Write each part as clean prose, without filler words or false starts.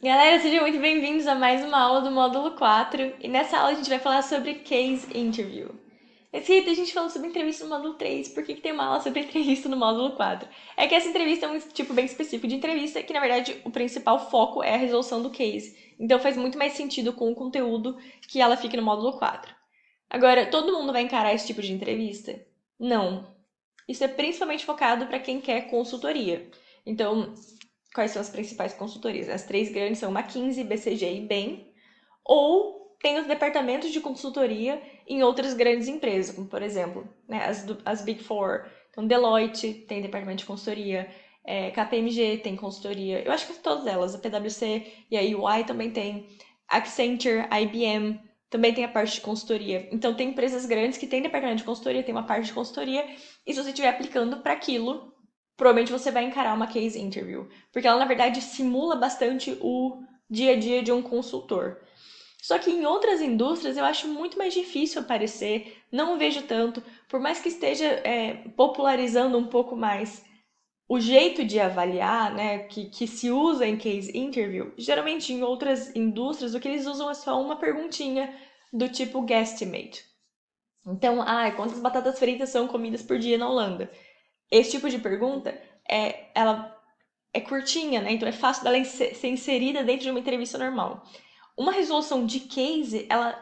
Galera, sejam muito bem-vindos a mais uma aula do módulo 4. E nessa aula a gente vai falar sobre case interview. Rita, a gente falou sobre entrevista no módulo 3, por que tem uma aula sobre entrevista no módulo 4? É que essa entrevista é um tipo bem específico de entrevista, que na verdade o principal foco é a resolução do case. Então faz muito mais sentido com o conteúdo que ela fique no módulo 4. Agora, todo mundo vai encarar esse tipo de entrevista? Não. Isso é principalmente focado para quem quer consultoria. Então, quais são as principais consultorias? As três grandes são McKinsey, BCG e Bain. Ou tem os departamentos de consultoria em outras grandes empresas, como por exemplo, né, as Big Four. Então, Deloitte tem departamento de consultoria, KPMG tem consultoria, eu acho que todas elas, a PwC e a EY também tem, Accenture, IBM também tem a parte de consultoria. Então, tem empresas grandes que têm departamento de consultoria, tem uma parte de consultoria, e se você estiver aplicando para aquilo, provavelmente você vai encarar uma case interview, porque ela na verdade simula bastante o dia a dia de um consultor. Só que em outras indústrias eu acho muito mais difícil aparecer, não vejo tanto, por mais que esteja popularizando um pouco mais o jeito de avaliar, né, que se usa em case interview. Geralmente em outras indústrias o que eles usam é só uma perguntinha do tipo guesstimate. Então, quantas batatas fritas são comidas por dia na Holanda? Esse tipo de pergunta ela é curtinha, né? Então é fácil dela ser inserida dentro de uma entrevista normal. Uma resolução de case, ela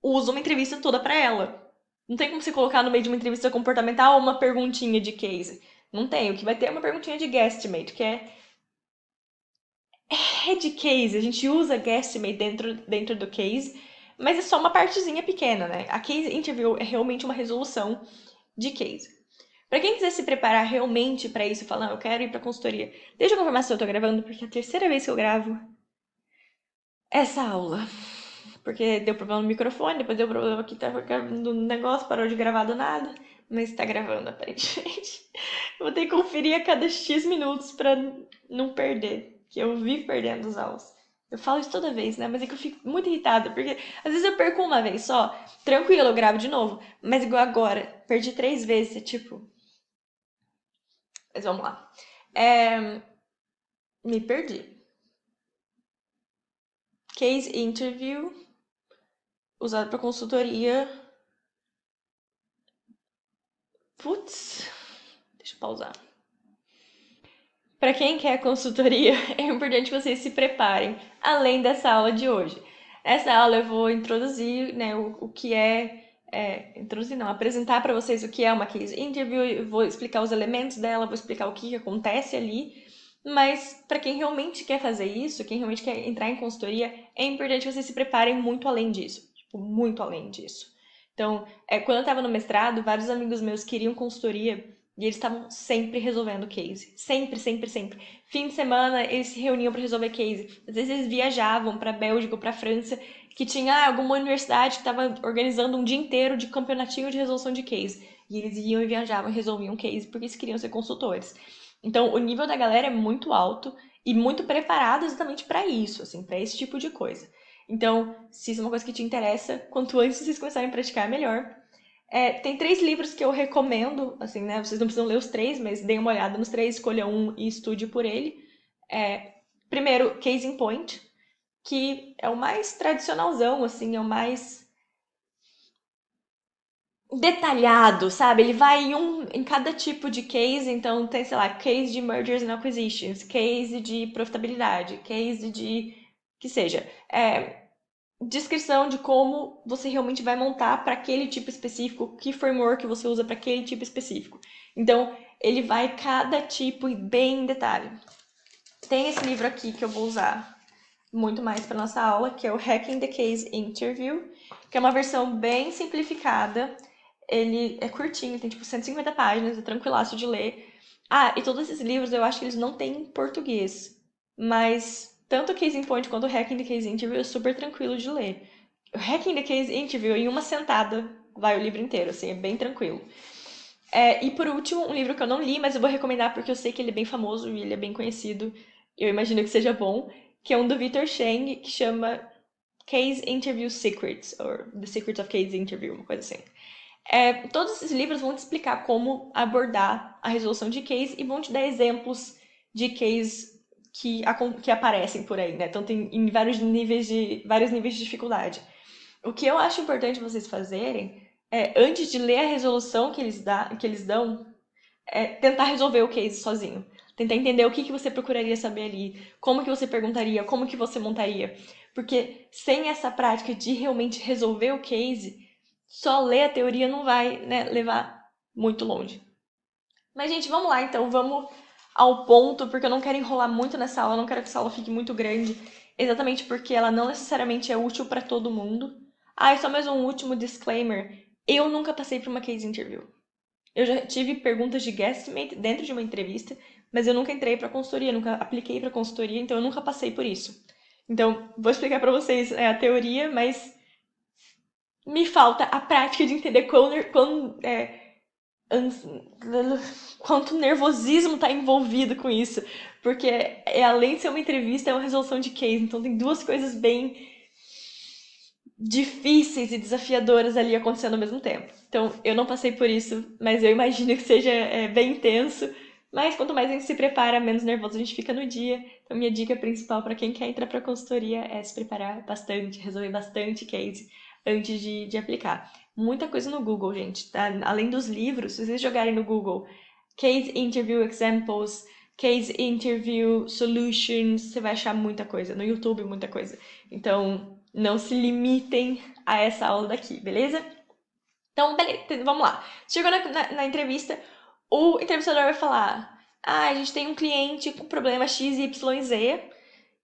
usa uma entrevista toda para ela. Não tem como você colocar no meio de uma entrevista comportamental uma perguntinha de case. Não tem. O que vai ter é uma perguntinha de guesstimate, que é de case. A gente usa guesstimate dentro do case, mas é só uma partezinha pequena, né? A case interview é realmente uma resolução de case. Para quem quiser se preparar realmente para isso, falar, não, eu quero ir para consultoria. Deixa eu confirmar se eu tô gravando, porque é a terceira vez que eu gravo essa aula. Porque deu problema no microfone, depois deu problema aqui, tava gravando um negócio, parou de gravar do nada. Mas tá gravando, aparentemente. Eu vou ter que conferir a cada X minutos pra não perder. Que eu vivo perdendo as aulas. Eu falo isso toda vez, né? Mas é que eu fico muito irritada, porque às vezes eu perco uma vez só, tranquilo, eu gravo de novo. Mas igual agora, perdi 3 vezes, é tipo. Mas vamos lá. Me perdi. Case interview, usado para consultoria. Putz, deixa eu pausar. Para quem quer consultoria, é importante que vocês se preparem, além dessa aula de hoje. Nessa aula eu vou introduzir, né, o que introduzir não, apresentar para vocês o que é uma case interview, eu vou explicar os elementos dela, vou explicar o que acontece ali. Mas para quem realmente quer fazer isso, quem realmente quer entrar em consultoria, é importante que vocês se preparem muito além disso, tipo, muito além disso. Então, quando eu estava no mestrado, vários amigos meus queriam consultoria e eles estavam sempre resolvendo case. Sempre, sempre, sempre. Fim de semana, eles se reuniam para resolver case. Às vezes eles viajavam para Bélgica ou para França, que tinha alguma universidade que estava organizando um dia inteiro de campeonatinho de resolução de case. E eles iam e viajavam e resolviam case porque eles queriam ser consultores. Então, o nível da galera é muito alto e muito preparado exatamente para isso, assim, para esse tipo de coisa. Então, se isso é uma coisa que te interessa, quanto antes vocês começarem a praticar, melhor. Tem 3 livros que eu recomendo, assim, né? Vocês não precisam ler os 3, mas deem uma olhada nos 3, escolha um e estude por ele. Primeiro, Case in Point, que é o mais tradicionalzão, assim, é o mais detalhado, sabe? Ele vai em cada tipo de case, então tem, sei lá, case de mergers and acquisitions, case de profitabilidade, case de que seja. Descrição de como você realmente vai montar para aquele tipo específico, que framework você usa para aquele tipo específico. Então, ele vai cada tipo bem em detalhe. Tem esse livro aqui que eu vou usar muito mais para nossa aula, que é o Hacking the Case Interview, que é uma versão bem simplificada. Ele é curtinho, tem tipo 150 páginas, é tranquilaço de ler. E todos esses livros eu acho que eles não têm em português, mas tanto o Case in Point quanto o Hacking the Case Interview é super tranquilo de ler. O Hacking the Case Interview, em uma sentada, vai o livro inteiro, assim, é bem tranquilo. E por último, um livro que eu não li, mas eu vou recomendar porque eu sei que ele é bem famoso e ele é bem conhecido. Eu imagino que seja bom, que é um do Victor Cheng, que chama Case Interview Secrets, ou The Secrets of Case Interview, uma coisa assim. Todos esses livros vão te explicar como abordar a resolução de case e vão te dar exemplos de case que aparecem por aí, né? Então tem em vários níveis de dificuldade. O que eu acho importante vocês fazerem é, antes de ler a resolução que eles dão, é tentar resolver o case sozinho. Tentar entender o que você procuraria saber ali, como que você perguntaria, como que você montaria. Porque sem essa prática de realmente resolver o case, só ler a teoria não vai, né, levar muito longe. Mas, gente, vamos lá então, vamos ao ponto, porque eu não quero enrolar muito nessa aula, eu não quero que essa aula fique muito grande, exatamente porque ela não necessariamente é útil para todo mundo. Ah, e só mais um último disclaimer. Eu nunca passei por uma case interview. Eu já tive perguntas de guesstimate dentro de uma entrevista, mas eu nunca entrei para consultoria, nunca apliquei para consultoria, então eu nunca passei por isso. Então, vou explicar para vocês a teoria, mas me falta a prática de entender quanto nervosismo está envolvido com isso. Porque além de ser uma entrevista, é uma resolução de case. Então tem duas coisas bem difíceis e desafiadoras ali acontecendo ao mesmo tempo. Então eu não passei por isso, mas eu imagino que seja bem intenso. Mas quanto mais a gente se prepara, menos nervoso a gente fica no dia. Então minha dica principal para quem quer entrar para consultoria é se preparar bastante, resolver bastante case antes de aplicar. Muita coisa no Google, gente, tá? Além dos livros, se vocês jogarem no Google Case Interview Examples, Case Interview Solutions, você vai achar muita coisa. No YouTube, muita coisa. Então, não se limitem a essa aula daqui, beleza? Então, beleza, vamos lá. Chegou na entrevista, o entrevistador vai falar: ah, a gente tem um cliente com problema X, Y, Z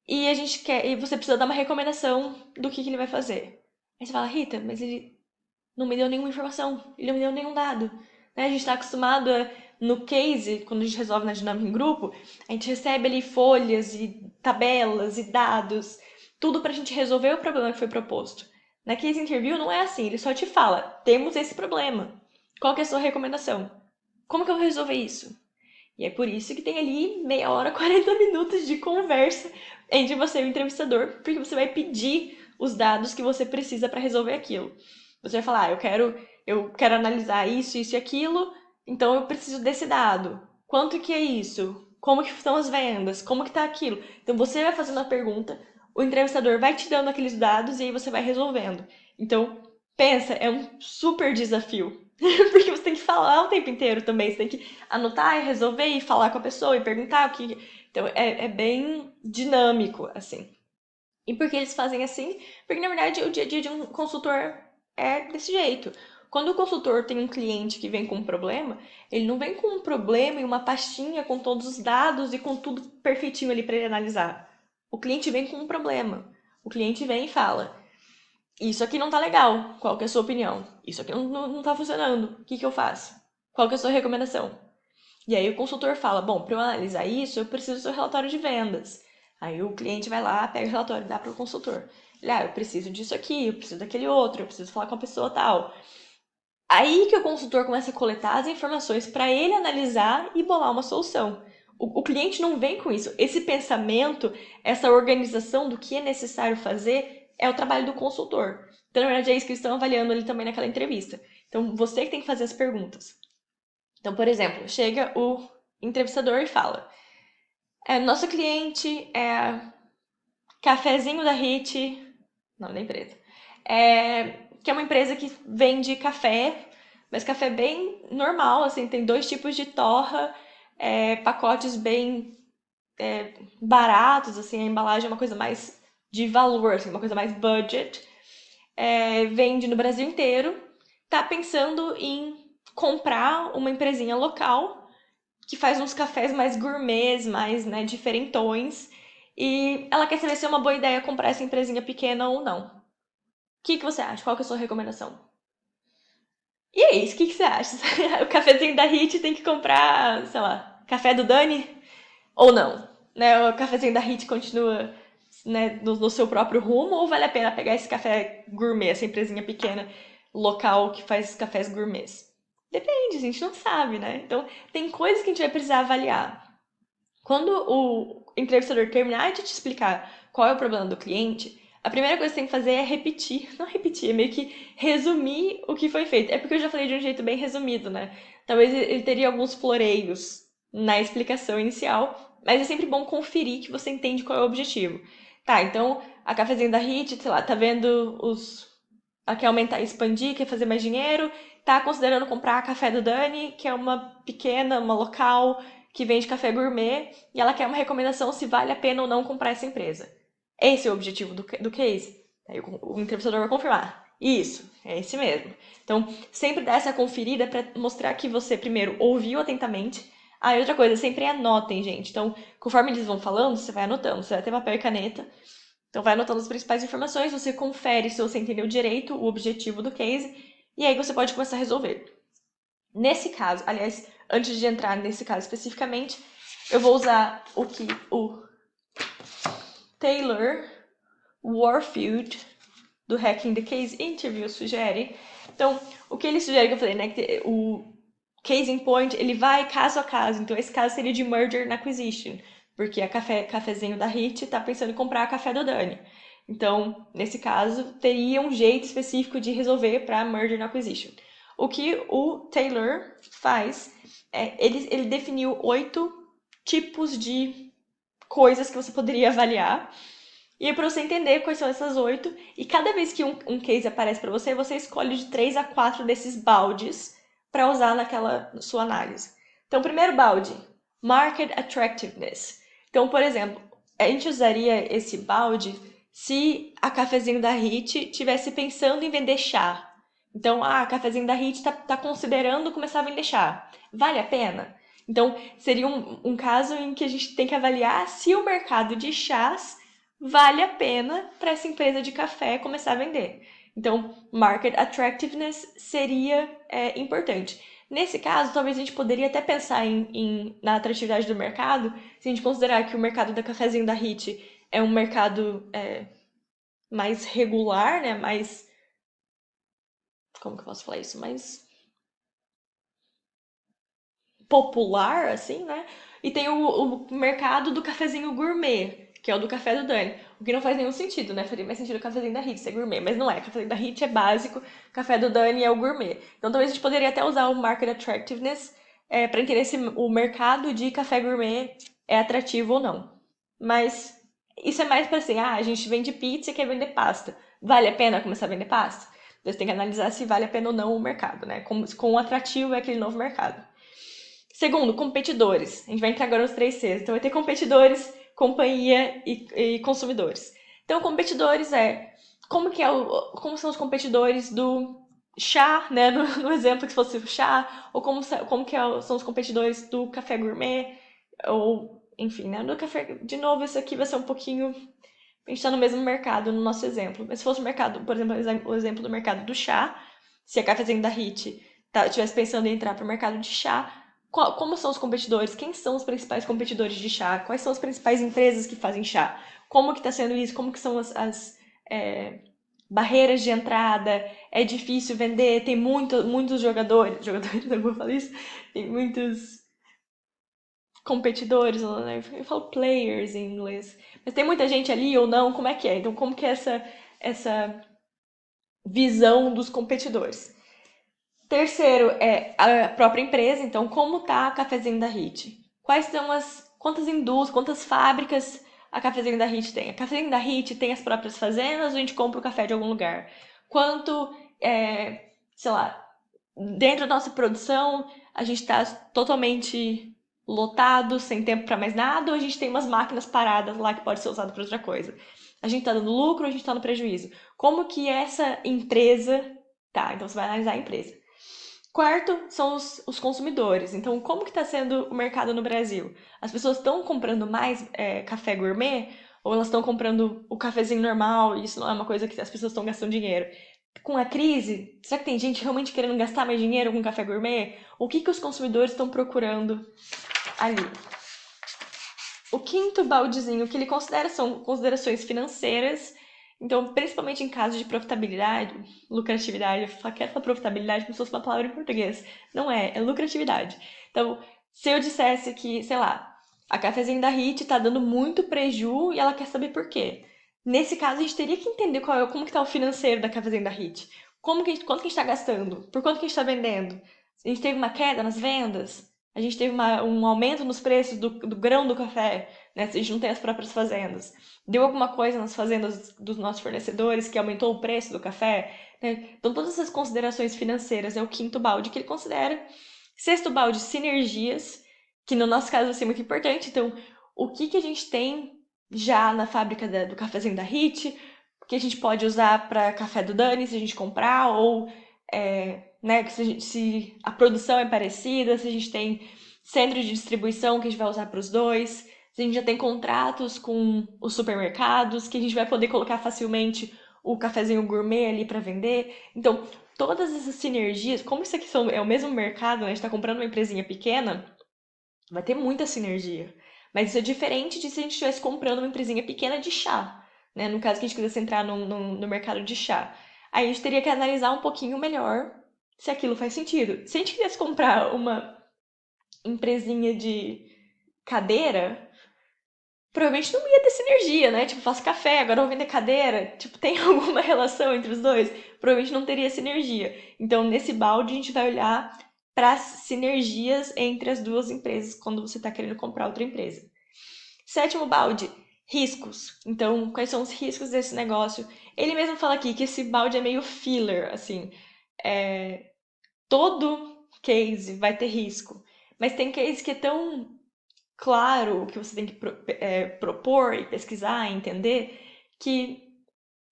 e a gente quer, e você precisa dar uma recomendação do que ele vai fazer. Aí você fala: Rita, mas ele não me deu nenhuma informação, ele não me deu nenhum dado. Né? A gente está acostumado no case, quando a gente resolve na dinâmica em grupo, a gente recebe ali folhas e tabelas e dados, tudo para a gente resolver o problema que foi proposto. Na case interview não é assim, ele só te fala: temos esse problema. Qual que é a sua recomendação? Como que eu vou resolver isso? E é por isso que tem ali meia hora, 40 minutos de conversa entre você e o entrevistador, porque você vai pedir os dados que você precisa para resolver aquilo. Você vai falar: ah, eu quero analisar isso, isso e aquilo, então eu preciso desse dado. Quanto que é isso? Como que estão as vendas? Como que tá aquilo? Então você vai fazendo a pergunta, o entrevistador vai te dando aqueles dados e aí você vai resolvendo. Então, pensa, é um super desafio. Porque você tem que falar o tempo inteiro também, você tem que anotar e resolver e falar com a pessoa e perguntar o que. Então é bem dinâmico, assim. E por que eles fazem assim? Porque na verdade o dia a dia de um consultor é desse jeito. Quando o consultor tem um cliente que vem com um problema, ele não vem com um problema e uma pastinha com todos os dados e com tudo perfeitinho ali para ele analisar. O cliente vem com um problema. O cliente vem e fala: isso aqui não tá legal. Qual que é a sua opinião? Isso aqui não tá funcionando. O que eu faço? Qual que é a sua recomendação? E aí o consultor fala: bom, para eu analisar isso, eu preciso do seu relatório de vendas. Aí o cliente vai lá, pega o relatório e dá para o consultor. Ele: eu preciso disso aqui, eu preciso daquele outro, eu preciso falar com a pessoa tal. Aí que o consultor começa a coletar as informações para ele analisar e bolar uma solução. O cliente não vem com isso. Esse pensamento, essa organização do que é necessário fazer, é o trabalho do consultor. Então, na verdade, é isso que eles estão avaliando ali também naquela entrevista. Então, você que tem que fazer as perguntas. Então, por exemplo, chega o entrevistador e fala: nosso cliente é Cafezinho da Hit, nome da empresa, que é uma empresa que vende café, mas café bem normal, assim, tem dois tipos de torra, pacotes bem baratos, assim, a embalagem é uma coisa mais de valor, assim, uma coisa mais budget, vende no Brasil inteiro, tá pensando em comprar uma empresinha local que faz uns cafés mais gourmets, mais, né, diferentões, e ela quer saber se é uma boa ideia comprar essa empresinha pequena ou não. O que você acha? Qual que é a sua recomendação? E é isso, o que você acha? O cafezinho da Hit tem que comprar, sei lá, café do Dani? Ou não? Né? O cafezinho da Hit continua, né, no seu próprio rumo, ou vale a pena pegar esse café gourmet, essa empresinha pequena, local, que faz cafés gourmets? Depende, a gente não sabe, né? Então, tem coisas que a gente vai precisar avaliar. Quando o entrevistador terminar de te explicar qual é o problema do cliente, a primeira coisa que você tem que fazer é repetir. Não repetir, é meio que resumir o que foi feito. É porque eu já falei de um jeito bem resumido, né? Talvez ele teria alguns floreios na explicação inicial, Mas é sempre bom conferir que você entende qual é o objetivo. Tá, então a cafezinho da Hit, sei lá, tá vendo os. Ela quer aumentar, expandir, quer fazer mais dinheiro, tá considerando comprar a Café do Dani, que é uma pequena, uma local que vende café gourmet, e ela quer uma recomendação se vale a pena ou não comprar essa empresa. Esse é o objetivo do case. Aí o entrevistador vai confirmar. Isso, é esse mesmo. Então, sempre dá essa conferida para mostrar que você, primeiro, ouviu atentamente. Ah, e outra coisa, sempre anotem, gente. Então, conforme eles vão falando, você vai anotando. Você vai ter papel e caneta. Então, vai anotando as principais informações, você confere se você entendeu direito o objetivo do case, e aí você pode começar a resolver. Nesse caso, aliás, antes de entrar nesse caso especificamente, eu vou usar o Taylor Warfield, do Hacking the Case Interview, sugere. Então, o que ele sugere que eu falei, né? Que o Casing Point, ele vai caso a caso. Então, esse caso seria de Merger and Acquisition, porque a cafezinho da Hit está pensando em comprar a Café do Dani. Então, nesse caso, teria um jeito específico de resolver para Merger and Acquisition. O que o Taylor faz ele definiu 8 tipos de coisas que você poderia avaliar. E é para você entender quais são essas 8. E cada vez que um case aparece para você, você escolhe de 3 a 4 desses baldes para usar naquela sua análise. Então, primeiro balde, Market Attractiveness. Então, por exemplo, a gente usaria esse balde se a cafezinho da Hit tivesse pensando em vender chá. Então, a cafezinho da Hit está considerando começar a vender chá. Vale a pena? Então, seria um caso em que a gente tem que avaliar se o mercado de chás vale a pena para essa empresa de café começar a vender. Então, market attractiveness seria importante. Nesse caso, talvez a gente poderia até pensar na atratividade do mercado, se a gente considerar que o mercado da cafezinho da Hit é um mercado mais regular, né? Mais. Como que eu posso falar isso? Mais popular, assim, né? E tem o mercado do cafezinho gourmet, que é o do café do Dani. O que não faz nenhum sentido, né? Faria mais sentido o cafezinho da Hit ser gourmet, mas não é. O cafezinho da Hit é básico, o café do Dani é o gourmet. Então talvez a gente poderia até usar o market attractiveness para entender se o mercado de café gourmet é atrativo ou não. Mas isso é mais para assim, a gente vende pizza e quer vender pasta. Vale a pena começar a vender pasta? Então você tem que analisar se vale a pena ou não o mercado, né? Quão atrativo é aquele novo mercado. Segundo, competidores. A gente vai entrar agora nos 3 Cs. Então vai ter competidores, companhia e consumidores. Então, competidores como são os competidores do chá, né? No exemplo que fosse o chá, ou como são os competidores do café gourmet, ou enfim, né? No café, de novo, isso aqui vai ser um pouquinho. A gente está no mesmo mercado no nosso exemplo. Mas se fosse o mercado, por exemplo, o exemplo do mercado do chá, se a cafezinha da Hit estivesse pensando em entrar para o mercado de chá, como são os competidores? Quem são os principais competidores de chá? Quais são as principais empresas que fazem chá? Como que está sendo isso? Como que são as barreiras de entrada? É difícil vender? Tem muitos jogadores, não vou falar isso? Tem muitos competidores, né? Eu falo players em inglês. Mas tem muita gente ali ou não? Como é que é? Então, como que é essa visão dos competidores? Terceiro é a própria empresa, então como tá a Cafezinho da Hit? Quantas indústrias, quantas fábricas a Cafezinho da Hit tem? A Cafezinho da Hit tem as próprias fazendas ou a gente compra o café de algum lugar? Quanto, sei lá, dentro da nossa produção a gente está totalmente lotado, sem tempo para mais nada, ou a gente tem umas máquinas paradas lá que pode ser usado para outra coisa? A gente está dando lucro ou a gente está no prejuízo? Como que essa empresa tá? Então você vai analisar a empresa. Quarto são os consumidores. Então, como que está sendo o mercado no Brasil? As pessoas estão comprando mais café gourmet ou elas estão comprando o cafezinho normal e isso não é uma coisa que as pessoas estão gastando dinheiro? Com a crise, será que tem gente realmente querendo gastar mais dinheiro com café gourmet? O que os consumidores estão procurando ali? O quinto baldezinho que ele considera são considerações financeiras. Então, principalmente em casos de profitabilidade, lucratividade, eu quero falar profitabilidade como se fosse uma palavra em português. Não é lucratividade. Então, se eu dissesse que, sei lá, a cafezinho da Hit tá dando muito preju e ela quer saber por quê. Nesse caso, a gente teria que entender como que tá o financeiro da cafezinho da Hit. Quanto que a gente tá gastando? Por quanto que a gente tá vendendo? A gente teve uma queda nas vendas? A gente teve um aumento nos preços do grão do café, né? Se a gente não tem as próprias fazendas. Deu alguma coisa nas fazendas dos nossos fornecedores que aumentou o preço do café, né? Então, todas essas considerações financeiras é o quinto balde que ele considera. Sexto balde, sinergias, que no nosso caso vai ser muito importante. Então, o que a gente tem já na fábrica do cafezinho da Hit, que a gente pode usar para café do Dani, se a gente comprar, ou né, se a produção é parecida, se a gente tem centro de distribuição que a gente vai usar para os dois, se a gente já tem contratos com os supermercados, que a gente vai poder colocar facilmente o cafezinho gourmet ali para vender. Então, todas essas sinergias, como isso aqui é o mesmo mercado, né, a gente está comprando uma empresinha pequena, vai ter muita sinergia. Mas isso é diferente de se a gente estivesse comprando uma empresinha pequena de chá, né? No caso que a gente quisesse entrar no mercado de chá. Aí a gente teria que analisar um pouquinho melhor se aquilo faz sentido. Se a gente quisesse comprar uma empresinha de cadeira, provavelmente não ia ter sinergia, né? Tipo, faço café, agora eu vou vender cadeira. Tipo, tem alguma relação entre os dois? Provavelmente não teria sinergia. Então, nesse balde, a gente vai olhar para as sinergias entre as duas empresas quando você está querendo comprar outra empresa. Sétimo balde, riscos. Então, quais são os riscos desse negócio? Ele mesmo fala aqui que esse balde é meio filler, assim. Todo case vai ter risco. Mas tem case que é tão claro o que você tem que propor e pesquisar e entender que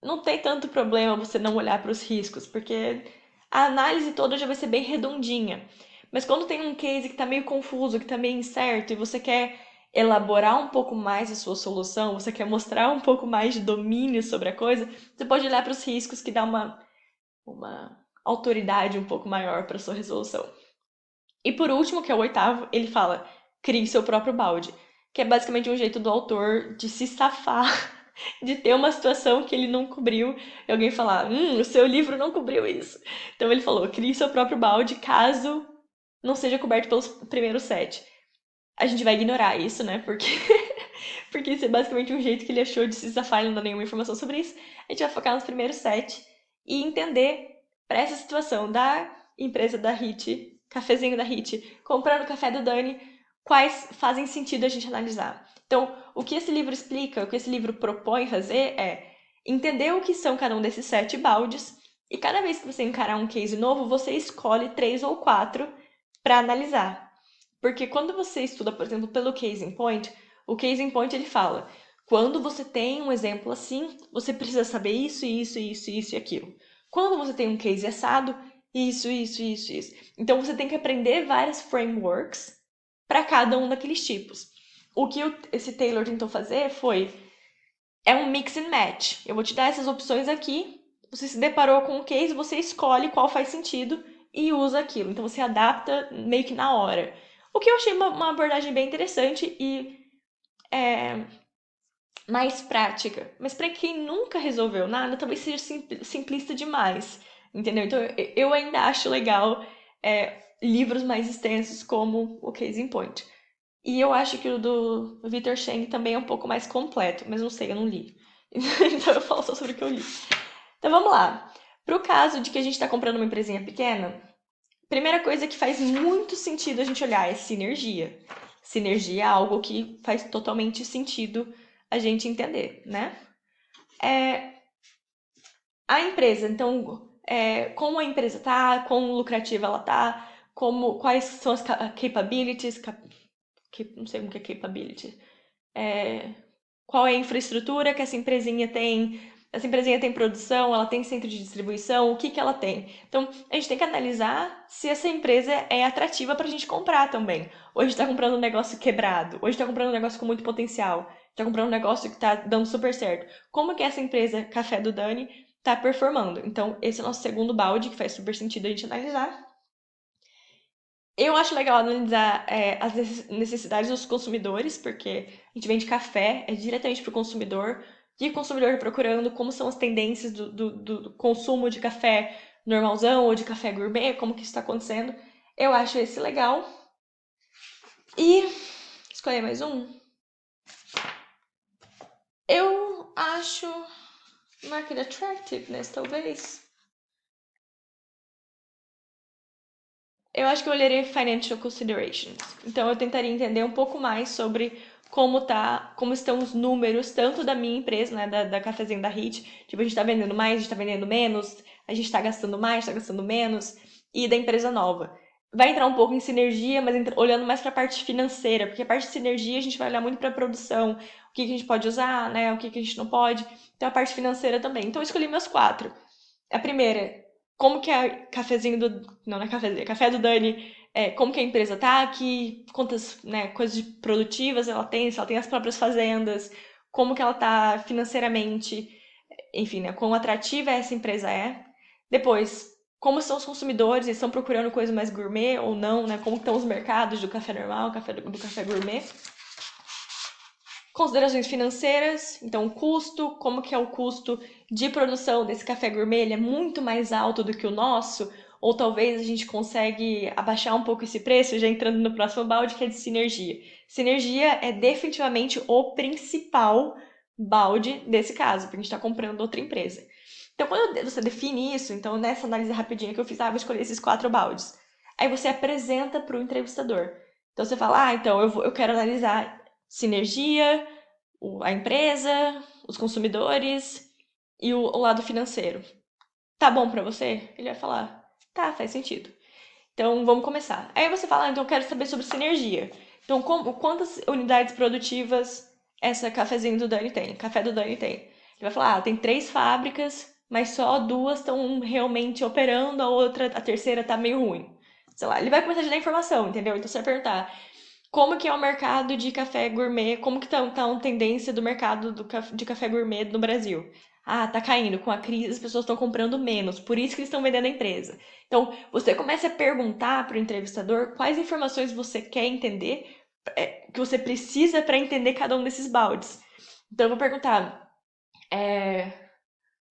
não tem tanto problema você não olhar para os riscos, porque a análise toda já vai ser bem redondinha. Mas quando tem um case que está meio confuso, que está meio incerto e você quer elaborar um pouco mais a sua solução, você quer mostrar um pouco mais de domínio sobre a coisa, você pode olhar para os riscos que dá uma autoridade um pouco maior para sua resolução. E por último, que é o oitavo, ele fala: crie seu próprio balde, que é basicamente um jeito do autor de se safar de ter uma situação que ele não cobriu e alguém falar: o seu livro não cobriu isso. Então ele falou: crie seu próprio balde caso não seja coberto pelos primeiros 7. A gente vai ignorar isso, né? Porque isso é basicamente um jeito que ele achou de se safar e não dar nenhuma informação sobre isso. A gente vai focar nos primeiros 7 e entender para essa situação da empresa da Hit, cafezinho da Hit, comprando o café do Dani, quais fazem sentido a gente analisar. Então, o que esse livro explica, o que esse livro propõe fazer é entender o que são cada um desses 7 baldes e cada vez que você encarar um case novo, você escolhe 3 ou 4 para analisar. Porque quando você estuda, por exemplo, pelo Case in Point, o Case in Point ele fala: quando você tem um exemplo assim, você precisa saber isso, isso, isso, isso e aquilo. Quando você tem um case assado, isso, isso, isso, isso. Então você tem que aprender várias frameworks para cada um daqueles tipos. O que esse Taylor tentou fazer é um mix and match. Eu vou te dar essas opções aqui. Você se deparou com um case, você escolhe qual faz sentido e usa aquilo. Então você adapta meio que na hora. O que eu achei uma abordagem bem interessante e mais prática. Mas para quem nunca resolveu nada, talvez seja simplista demais. Entendeu? Então eu ainda acho legal livros mais extensos como o Case in Point. E eu acho que o do Victor Cheng também é um pouco mais completo, mas não sei, eu não li. Então eu falo só sobre o que eu li. Então vamos lá. Para o caso de que a gente está comprando uma empresinha pequena, primeira coisa que faz muito sentido a gente olhar é sinergia. Sinergia é algo que faz totalmente sentido a gente entender, né? A empresa, então, como a empresa tá, quão lucrativa ela tá, quais são as capabilities, não sei o que é capability, qual é a infraestrutura que essa empresinha tem, essa empresinha tem produção, ela tem centro de distribuição, o que ela tem. Então, a gente tem que analisar se essa empresa é atrativa para a gente comprar também. Ou a gente está comprando um negócio quebrado, ou a gente está comprando um negócio com muito potencial, está comprando um negócio que está dando super certo. Como que essa empresa, Café do Dani, está performando? Então, esse é o nosso segundo balde, que faz super sentido a gente analisar. Eu acho legal analisar as necessidades dos consumidores, porque a gente vende café, é diretamente para o consumidor, e o consumidor procurando como são as tendências do consumo de café normalzão ou de café gourmet, como que isso está acontecendo. Eu acho esse legal. E escolher mais um. Eu acho Market Attractiveness, talvez. Eu acho que eu olharia financial considerations. Então eu tentaria entender um pouco mais sobre como estão os números, tanto da minha empresa, né, da Cafezinho da Hit, tipo, a gente tá vendendo mais, a gente tá vendendo menos, a gente tá gastando mais, tá gastando menos, e da empresa nova. Vai entrar um pouco em sinergia, mas olhando mais para a parte financeira, porque a parte de sinergia a gente vai olhar muito para a produção, o que a gente pode usar, né, o que a gente não pode. Então a parte financeira também. Então eu escolhi meus quatro. A primeira, como que a cafezinho do. Não, não é cafezinho, é café do Dani. Como que a empresa tá aqui, quantas, né, coisas produtivas ela tem, se ela tem as próprias fazendas, como que ela tá financeiramente, enfim, né, quão atrativa essa empresa é. Depois, como são os consumidores, eles estão procurando coisa mais gourmet ou não, né? Como estão os mercados do café normal, do café gourmet. Considerações financeiras, então o custo, como que é o custo de produção desse café gourmet, ele é muito mais alto do que o nosso, ou talvez a gente consegue abaixar um pouco esse preço, já entrando no próximo balde, que é de sinergia. Sinergia é definitivamente o principal balde desse caso, porque a gente está comprando outra empresa. Então, quando você define isso, então nessa análise rapidinha que eu fiz, vou escolher esses quatro baldes. Aí você apresenta para o entrevistador. Então você fala, então eu quero analisar sinergia, a empresa, os consumidores e o lado financeiro. Tá bom pra você? Ele vai falar, tá, faz sentido. Então vamos começar. Aí você fala, então eu quero saber sobre sinergia. Então quantas unidades produtivas essa cafezinho do Dani tem? Café do Dani tem. Ele vai falar, tem 3 fábricas, mas só 2 estão realmente operando, a terceira tá meio ruim. Sei lá, ele vai começar a te dar informação, entendeu? Então você vai perguntar, como que é o mercado de café gourmet? Como que tá a tendência do mercado de café gourmet no Brasil? Ah, tá caindo. Com a crise, as pessoas estão comprando menos. Por isso que eles estão vendendo a empresa. Então, você começa a perguntar para o entrevistador quais informações você quer entender, que você precisa para entender cada um desses baldes. Então, eu vou perguntar,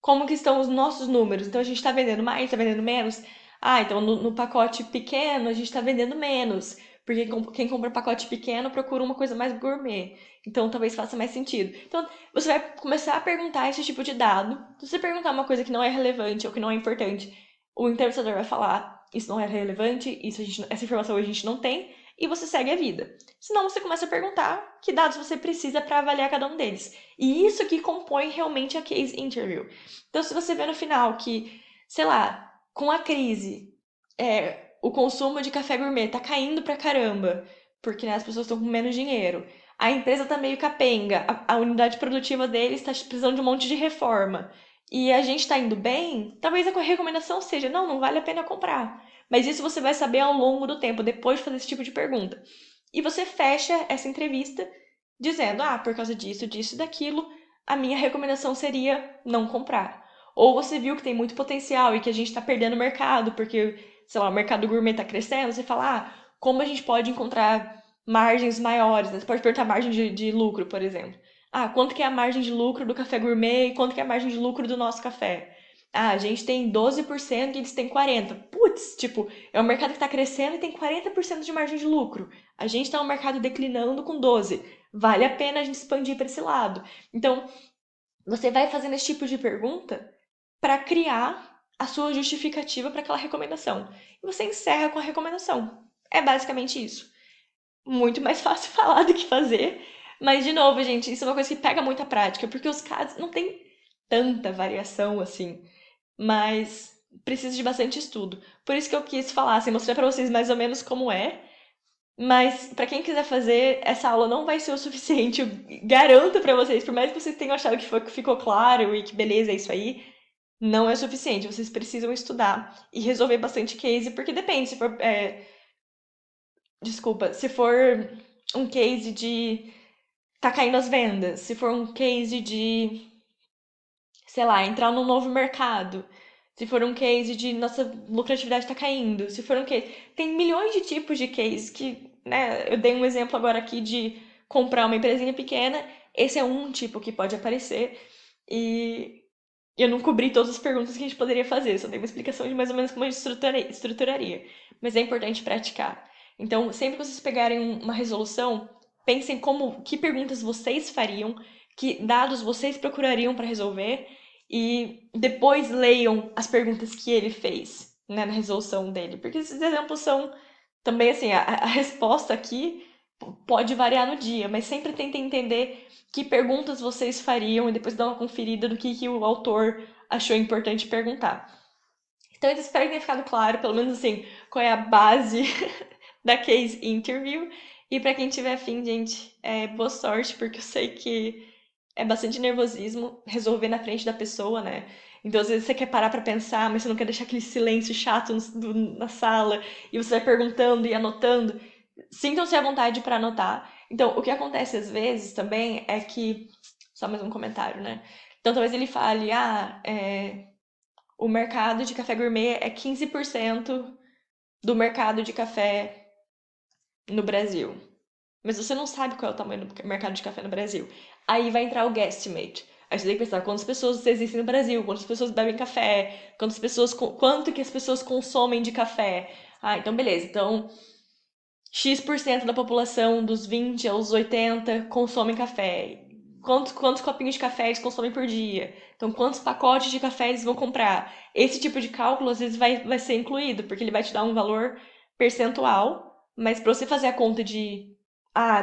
como que estão os nossos números? Então, a gente está vendendo mais, está vendendo menos? Ah, então no pacote pequeno a gente está vendendo menos, porque quem compra pacote pequeno procura uma coisa mais gourmet. Então, talvez faça mais sentido. Então, você vai começar a perguntar esse tipo de dado. Se você perguntar uma coisa que não é relevante ou que não é importante, o entrevistador vai falar, isso não é relevante, essa informação a gente não tem, e você segue a vida. Senão, você começa a perguntar que dados você precisa para avaliar cada um deles. E isso que compõe realmente a case interview. Então, se você vê no final que, sei lá, com a crise, o consumo de café gourmet tá caindo pra caramba, porque né, as pessoas estão com menos dinheiro, a empresa tá meio capenga, a unidade produtiva deles está precisando de um monte de reforma, e a gente tá indo bem, talvez a recomendação seja, não vale a pena comprar. Mas isso você vai saber ao longo do tempo, depois de fazer esse tipo de pergunta. E você fecha essa entrevista dizendo, por causa disso, disso e daquilo, a minha recomendação seria não comprar. Ou você viu que tem muito potencial e que a gente está perdendo mercado, porque, sei lá, o mercado gourmet está crescendo, você fala, como a gente pode encontrar margens maiores? Né? Você pode perguntar margem de lucro, por exemplo. Quanto que é a margem de lucro do café gourmet e quanto que é a margem de lucro do nosso café? A gente tem 12% e eles têm 40%. Putz, tipo, é um mercado que está crescendo e tem 40% de margem de lucro. A gente está no mercado declinando com 12%. Vale a pena a gente expandir para esse lado. Então, você vai fazendo esse tipo de pergunta para criar a sua justificativa para aquela recomendação. E você encerra com a recomendação. É basicamente isso. Muito mais fácil falar do que fazer. Mas, de novo, gente, isso é uma coisa que pega muita prática, porque os casos não tem tanta variação assim. Mas precisa de bastante estudo. Por isso que eu quis falar, assim, mostrar para vocês mais ou menos como é. Mas para quem quiser fazer, essa aula não vai ser o suficiente. Eu garanto para vocês, por mais que vocês tenham achado que ficou claro e que beleza, é isso aí, não é o suficiente. Vocês precisam estudar e resolver bastante case, porque depende, se for. Desculpa, se for um case de tá caindo as vendas, se for um case de, sei lá, entrar num novo mercado, se for um case de nossa lucratividade tá caindo, se for um case. Tem milhões de tipos de case que, né? Eu dei um exemplo agora aqui de comprar uma empresinha pequena. Esse é um tipo que pode aparecer. E eu não cobri todas as perguntas que a gente poderia fazer, só dei uma explicação de mais ou menos como a gente estruturaria. Mas é importante praticar. Então, sempre que vocês pegarem uma resolução, pensem que perguntas vocês fariam, que dados vocês procurariam para resolver e depois leiam as perguntas que ele fez. né, na resolução dele. Porque esses exemplos são também assim, a resposta aqui pode variar no dia, mas sempre tenta entender que perguntas vocês fariam e depois dar uma conferida do que o autor achou importante perguntar. Então, eu espero que tenha ficado claro, pelo menos assim, qual é a base da case interview. E para quem tiver afim, gente, boa sorte, porque eu sei que é bastante nervosismo resolver na frente da pessoa, né? Então, às vezes você quer parar pra pensar, mas você não quer deixar aquele silêncio chato na sala, e você vai perguntando e anotando. Sintam-se à vontade para anotar. Então, o que acontece às vezes também é que. Só mais um comentário, né? Então, talvez ele fale: o mercado de café gourmet é 15% do mercado de café no Brasil. Mas você não sabe qual é o tamanho do mercado de café no Brasil. Aí vai entrar o guesstimate. Aí você tem que pensar quantas pessoas existem no Brasil, quantas pessoas bebem café, quanto que as pessoas consomem de café. Ah, então beleza. Então, X% da população dos 20 aos 80 consomem café. Quantos copinhos de café eles consomem por dia? Então, quantos pacotes de café eles vão comprar? Esse tipo de cálculo, às vezes, vai ser incluído, porque ele vai te dar um valor percentual, mas para você fazer a conta de,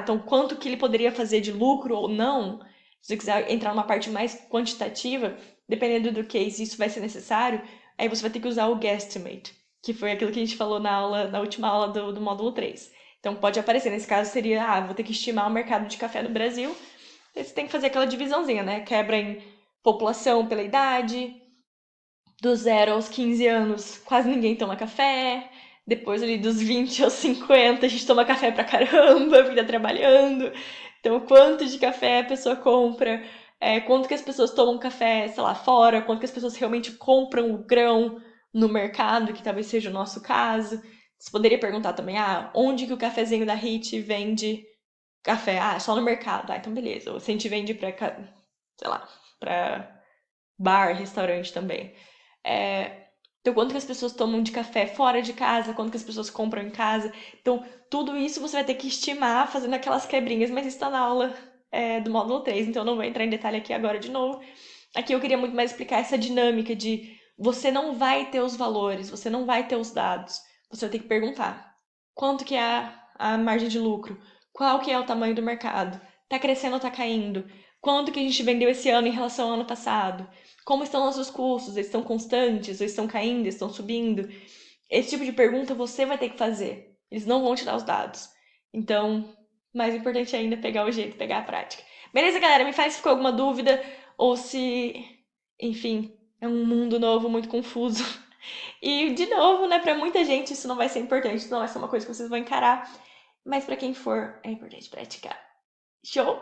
então quanto que ele poderia fazer de lucro ou não, se você quiser entrar numa parte mais quantitativa, dependendo do case, isso vai ser necessário, aí você vai ter que usar o guesstimate, que foi aquilo que a gente falou na última aula do módulo 3. Então pode aparecer, nesse caso seria, vou ter que estimar o mercado de café no Brasil. Aí você tem que fazer aquela divisãozinha, né? Quebra em população pela idade, dos 0 aos 15 anos, quase ninguém toma café. Depois ali dos 20 aos 50, a gente toma café pra caramba, vida trabalhando. Então, quanto de café a pessoa compra? Quanto que as pessoas tomam café, sei lá, fora? Quanto que as pessoas realmente compram o grão no mercado, que talvez seja o nosso caso. Você poderia perguntar também, onde que o cafezinho da Hit vende café? Só no mercado. Então beleza. Ou se a gente vende pra, sei lá, pra bar, restaurante também. Então, quanto que as pessoas tomam de café fora de casa, quanto que as pessoas compram em casa. Então, tudo isso você vai ter que estimar fazendo aquelas quebrinhas, mas isso está na aula do módulo 3, então eu não vou entrar em detalhe aqui agora de novo. Aqui eu queria muito mais explicar essa dinâmica de você não vai ter os valores, você não vai ter os dados, você vai ter que perguntar. Quanto que é a margem de lucro? Qual que é o tamanho do mercado? Tá crescendo ou tá caindo? Quanto que a gente vendeu esse ano em relação ao ano passado? Como estão nossos custos? Eles estão constantes? Ou estão caindo? Estão subindo? Esse tipo de pergunta você vai ter que fazer. Eles não vão te dar os dados. Então, mais importante ainda é pegar o jeito, pegar a prática. Beleza, galera? Me faz se ficou alguma dúvida ou se, enfim, é um mundo novo muito confuso. E, de novo, né, pra muita gente isso não vai ser importante, isso não vai ser uma coisa que vocês vão encarar, mas pra quem for, é importante praticar. Show?